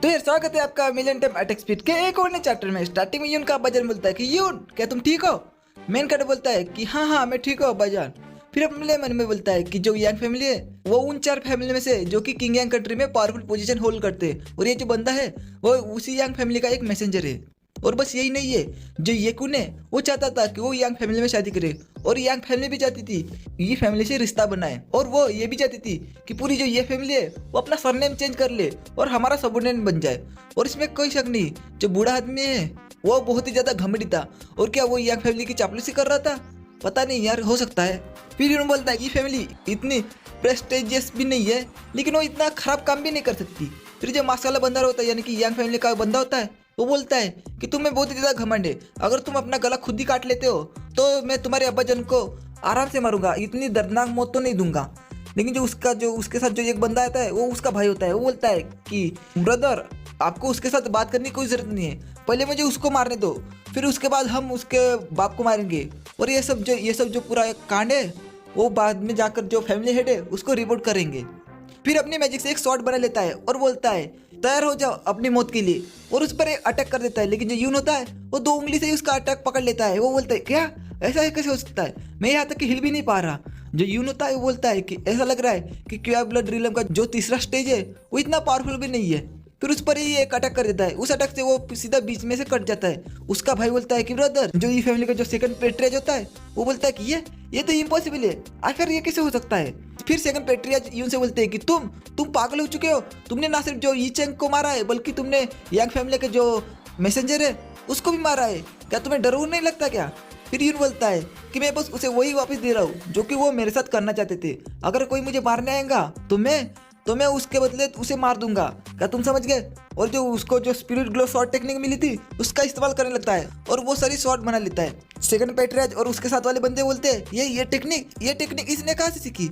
तो यार स्वागत है आपका मिलियन टाइम अटैक स्पीड के एक और नए चैप्टर में। स्टार्टिंग में यून का अब्बाजान बोलता है कि यून क्या तुम ठीक हो। मेन कैरेक्टर बोलता है कि हाँ हाँ मैं ठीक हूँ अब्बाजान। फिर अपने मन में बोलता है कि जो यांग फैमिली है वो उन 4 फैमिली में से जो कि किंग यांग कंट्री में पावरफुल पोजीशन होल्ड करते हैं, और ये जो बंदा है वो उसी यांग फैमिली का एक मैसेंजर है। और बस यही नहीं है, जो येकुन है वो चाहता था कि वो यांग फैमिली में शादी करे, और यांग फैमिली भी चाहती थी ये फैमिली से रिश्ता बनाए, और वो ये भी चाहती थी कि पूरी जो ये फैमिली है वो अपना सरनेम चेंज कर ले और हमारा सबऑर्डिनेट बन जाए। और इसमें कोई शक नहीं, जो बूढ़ा आदमी है वो बहुत ही ज्यादा घमंडी था। और क्या वो यांग फैमिली की चापलूसी कर रहा था? पता नहीं यार, हो सकता है। फिर उन्होंने बोलता है कि फैमिली इतनी प्रेस्टिजियस भी नहीं है, लेकिन वो इतना खराब काम भी नहीं कर सकती। फिर जो मास्क वाला बंदा होता है यानी कि यांग फैमिली का बंदा होता है, वो बोलता है कि तुम्हें बहुत ही ज्यादा घमंड है, अगर तुम अपना गला खुद ही काट लेते हो तो मैं तुम्हारे अब्बाजान को आराम से मारूंगा, इतनी दर्दनाक मौत तो नहीं दूंगा। लेकिन जो उसके साथ जो एक बंदा आता है वो उसका भाई होता है, वो बोलता है कि ब्रदर आपको उसके साथ बात करने की कोई जरूरत नहीं है, पहले मुझे उसको मारने दो, फिर उसके बाद हम उसके बाप को मारेंगे। और ये सब जो पूरा कांड है वो बाद में जाकर जो फैमिली हेड है उसको रिपोर्ट करेंगे। फिर अपने मैजिक से एक शॉट बना लेता है और बोलता है तैयार हो जाओ अपनी मौत के लिए, और उस पर एक अटैक कर देता है। लेकिन जो यून होता है वो 2 उंगली से ही उसका अटैक पकड़ लेता है। वो बोलता है क्या ऐसा है, कैसे हो सकता है, मैं यहाँ तक कि हिल भी नहीं पा रहा। जो यून होता है वो बोलता है कि ऐसा लग रहा है कि क्यूआर ब्लड रिलम का जो तीसरा स्टेज है वो इतना पावरफुल भी नहीं है। फिर उस पर ही एक अटैक कर देता है, उस अटैक से वो सीधा बीच में से कट जाता है। उसका भाई बोलता है कि ब्रदर जो ये फैमिली का जो सेकंड पेट्रियाज होता है वो बोलता है कि ये तो इम्पॉसिबल है, आखिर ये कैसे हो सकता है। फिर सेकंड पेट्रियाज यून से बोलते हैं कि तुम पागल हो चुके हो, तुमने ना सिर्फ जो यी चेंग को मारा है बल्कि तुमने यांग फैमिली के जो मैसेंजर है उसको भी मारा है, क्या तुम्हें डर नहीं लगता क्या। फिर यून बोलता है कि मैं बस उसे वही वापस दे रहा हूँ जो कि वो मेरे साथ करना चाहते थे, अगर कोई मुझे मारने आएगा तो मैं उसके बदले उसे मार दूंगा, क्या तुम समझ गए। और जो उसको जो स्पिरिट ग्लो शॉट टेक्निक मिली थी उसका इस्तेमाल करने लगता है और वो सारी शॉट बना लेता है। सेकंड पेट्रियाज और उसके साथ वाले बंदे बोलते हैं ये टेक्निक इसने कहाँ से सीखी।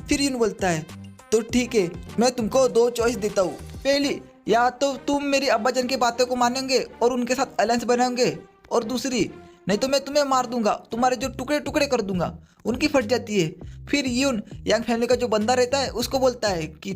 फिर यून बोलता है तो ठीक है, मैं तुमको 2 चॉइस देता हूँ, पहली या तो तुम मेरी अब्बाजान की बातों को मानेंगे और उनके साथ अलायंस बनाओगे, और दूसरी नहीं तो मैं तुम्हें मार दूंगा, तुम्हारे जो टुकड़े टुकड़े कर दूंगा। उनकी फट जाती है। फिर यून यांग फैमिली का जो बंदा रहता है उसको बोलता है कि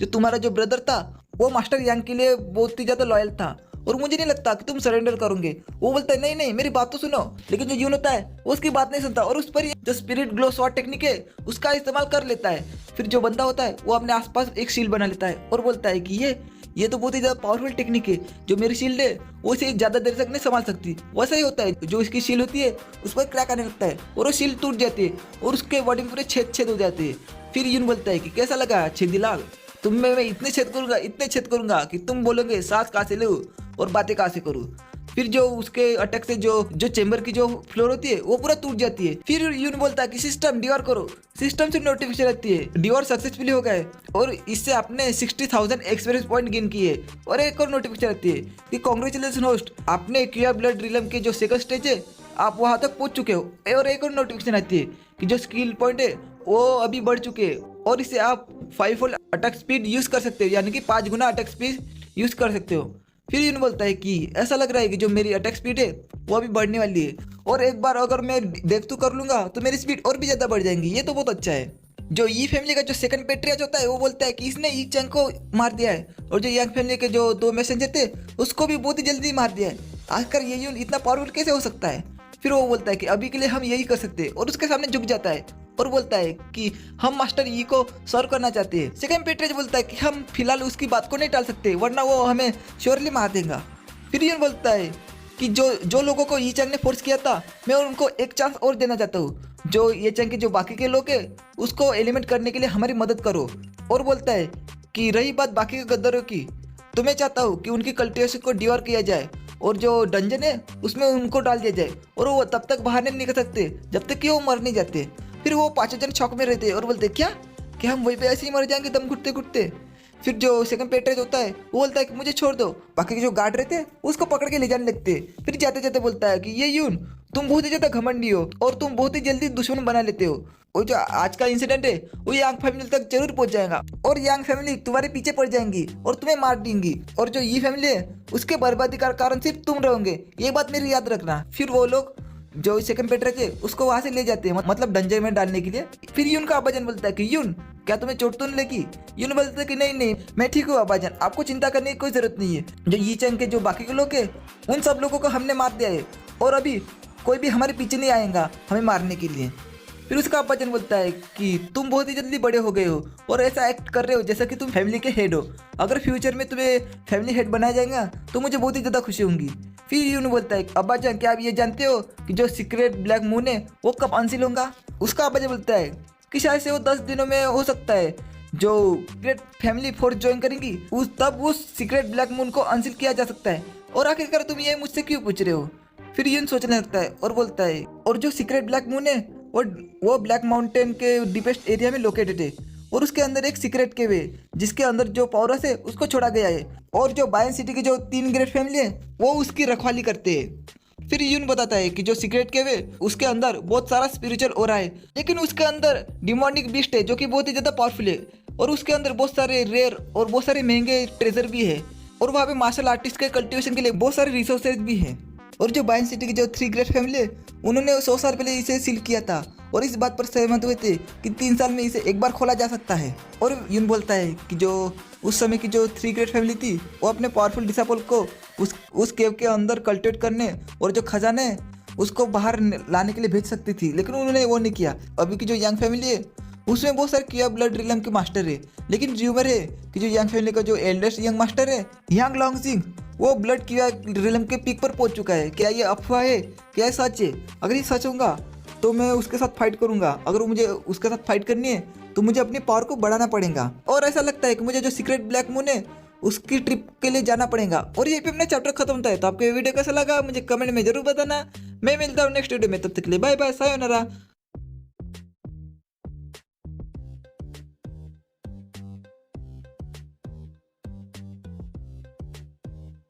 तुम्हारा जो ब्रदर था वो मास्टर यांग के लिए बहुत ही ज्यादा लॉयल था और मुझे नहीं लगता कि तुम सरेंडर करोगे। वो बोलता है नहीं मेरी बात तो सुनो। लेकिन जो यून होता है वो उसकी बात नहीं सुनता और उस पर जो स्पिरिट ग्लो शॉट टेक्निक है उसका इस्तेमाल कर लेता है। फिर जो बंदा होता है वो अपने आसपास एक शील्ड बना लेता है और बोलता है कि ये तो बहुत ही ज्यादा पावरफुल टेक्निक है, जो मेरी शील्ड है वो इसे ज्यादा देर तक नहीं संभाल सकती। वैसा ही होता है, जो इसकी शील्ड होती है उस पर क्रैक आने लगता है और वो शील्ड टूट जाती है और उसके बॉडी में पूरे छेद हो जाते हैं। फिर यून बोलता है कि कैसा लगा छेदीलाल, मैं इतने छेद करूंगा कि तुम बोलोगे सांस कहाँ से लूं और बातें कहाँ से करूँ। फिर जो उसके अटैक से जो चेंबर की जो फ्लोर होती है वो पूरा टूट जाती है। फिर यून बोलता है कि सिस्टम डिवॉर करो। सिस्टम से नोटिफिकेशन आती है डिवॉर सक्सेसफुली हो गए और इससे आपने 60,000 एक्सपीरियंस पॉइंट गेन किए। और एक और नोटिफिकेशन आती है कि कांग्रेचुलेशन होस्ट, आपने क्यूआर ब्लड रिलम के जो सेकंड स्टेज है आप वहां तक पहुंच चुके हो। और एक और नोटिफिकेशन आती है कि जो स्किल पॉइंट है वो अभी बढ़ चुके हैं और इससे आप 5 अटैक स्पीड यूज कर सकते हो, यानी कि 5 गुना अटैक स्पीड यूज कर सकते हो। फिर यून बोलता है कि ऐसा लग रहा है कि जो मेरी अटैक स्पीड है वो अभी बढ़ने वाली है और एक बार अगर मैं देख तो कर लूंगा तो मेरी स्पीड और भी ज़्यादा बढ़ जाएंगी, ये तो बहुत अच्छा है। जो ई फैमिली का जो सेकंड पेट्रियाज होता है वो बोलता है कि इसने ई चंग को मार दिया है और जो यांग फैमिली के जो 2 मैसेंजर थे उसको भी बहुत ही जल्दी मार दिया है, आखिर ये यून इतना पावरफुल कैसे हो सकता है। फिर वो बोलता है कि अभी के लिए हम यही कर सकते हैं और उसके सामने झुक जाता है और बोलता है कि हम मास्टर ई को सर्व करना चाहते हैं। सेकंड पेट्रियाज बोलता है कि हम फिलहाल उसकी बात को नहीं टाल सकते वरना वो हमें श्योरली मार देगा। फिर यून बोलता है कि जो लोगों को ये चंग ने फोर्स किया था मैं उनको एक चांस और देना चाहता हूँ, जो ये चंग के जो बाकी के लोग हैं उसको एलिमिनेट करने के लिए हमारी मदद करो। और बोलता है कि रही बात बाकी के गद्दारों की, तो मैं चाहता हूँ कि उनकी कल्टिवेशन को डिवॉर किया जाए और जो डंजन है उसमें उनको डाल दिया जाए और वो तब तक बाहर नहीं निकल सकते जब तक कि वो मर नहीं जाते। फिर वो 5 जन शॉक में रहते और बोलते क्या कि हम वहीं पे ऐसे ही मर जाएंगे दम घुटते घुटते। फिर जो सेकंड पेट्रियाज होता है वो बोलता है कि मुझे छोड़ दो, बाकी के जो गार्ड रहते हैं उसको पकड़ के ले जाने लगते। फिर जाते जाते बोलता है कि ये यून तुम बहुत ही ज्यादा घमंडी हो और तुम बहुत ही जल्दी दुश्मन बना लेते हो, और जो आज का इंसिडेंट है वो यांग फैमिली तक जरूर पहुंच जाएगा और यांग फैमिली तुम्हारे पीछे पड़ जाएंगी और तुम्हें मार देंगी, और जो ये फैमिली है उसके बर्बादी का कारण सिर्फ तुम रहोगे, ये बात मेरी याद रखना। फिर वो लोग जो सेकंड पेट्रक है उसको वहां से ले जाते हैं, मतलब डंजर में डालने के लिए। फिर यून का अब्बाजान बोलता है कि यून क्या तुम्हें चोट तो नहीं लगी? यून बोलता है कि नहीं नहीं मैं ठीक हूँ अब्बाजान, आपको चिंता करने की कोई जरूरत नहीं है। जो ये चंग के जो बाकी के लोग है उन सब लोगों को हमने मार दिया है और अभी कोई भी हमारे पीछे नहीं आएगा हमें मारने के लिए। फिर उसका अब्बाजान बोलता है कि तुम बहुत ही जल्दी बड़े हो गए हो और ऐसा एक्ट कर रहे हो जैसा कि तुम फैमिली के हेड हो। अगर फ्यूचर में तुम्हें फैमिली हेड बनाया जाएगा तो मुझे बहुत ही ज़्यादा खुशी होगी। फिर यून बोलता है अब्बाजान क्या आप ये जानते हो कि जो सीक्रेट ब्लैक मून है वो कब अनसील होगा? उसका अब्बाजान बोलता है कि शायद से वो 10 दिनों में हो सकता है। जो सीक्रेट फैमिली फोर्स ज्वाइन करेंगी तब उस सीक्रेट ब्लैक मून को अनसील किया जा सकता है। और आखिरकार तुम ये मुझसे क्यों पूछ रहे हो? फिर यून सोचने लगता है और बोलता है और जो सीक्रेट ब्लैक मून है वो ब्लैक माउंटेन के डीपेस्ट एरिया में लोकेटेड है और उसके अंदर एक सीक्रेट केव है जिसके अंदर जो पौरस है उसको छोड़ा गया है और जो बायन सिटी की जो 3 ग्रेट फैमिली है वो उसकी रखवाली करते हैं। फिर यून बताता है कि जो सीक्रेट केव है उसके अंदर बहुत सारा स्पिरिचुअल हो रहा है, लेकिन उसके अंदर डिमोनिक बीस्ट है जो कि बहुत ही ज़्यादा पावरफुल है और उसके अंदर बहुत सारे रेयर और बहुत सारे महंगे ट्रेजर भी है और वहाँ पे मार्शल आर्टिस्ट के कल्टिवेशन के लिए बहुत सारे रिसोर्सेज भी हैं। और जो बायन सिटी की जो 3 ग्रेट फैमिली है उन्होंने 100 साल पहले इसे सील किया था और इस बात पर सहमत हुए थे कि 3 साल में इसे एक बार खोला जा सकता है। और यून बोलता है कि जो उस समय की जो 3 ग्रेट फैमिली थी वो अपने पावरफुल डिसापल को उस केव के अंदर कल्टिवेट करने और जो खजाने है उसको बाहर लाने के लिए भेज सकती थी, लेकिन उन्होंने वो नहीं किया। अभी की जो यंग फैमिली है उसमें बहुत सारे किया ब्लड रिलम के मास्टर है, लेकिन र्यूमर है कि जो यंग फैमिली का जो एल्डेस्ट यंग मास्टर है यांग लॉन्गजिंग वो ब्लड किया रिलम के पीक पर पहुंच चुका है। क्या ये अफवाह है? क्या ये सच है? अगर ये सच होगा तो मैं उसके साथ फाइट करूंगा। अगर मुझे उसके साथ फाइट करनी है तो मुझे अपनी पावर को बढ़ाना पड़ेगा और ऐसा लगता है कि मुझे जो सीक्रेट ब्लैक मून है उसकी ट्रिप के लिए जाना पड़ेगा। और ये पे अपना चैप्टर खत्म होता है। तो आपको ये वीडियो कैसा लगा मुझे कमेंट में जरूर बताना। मैं मिलता हूँ नेक्स्ट वीडियो में, तब तक के लिए बाय बाय, सायोनारा।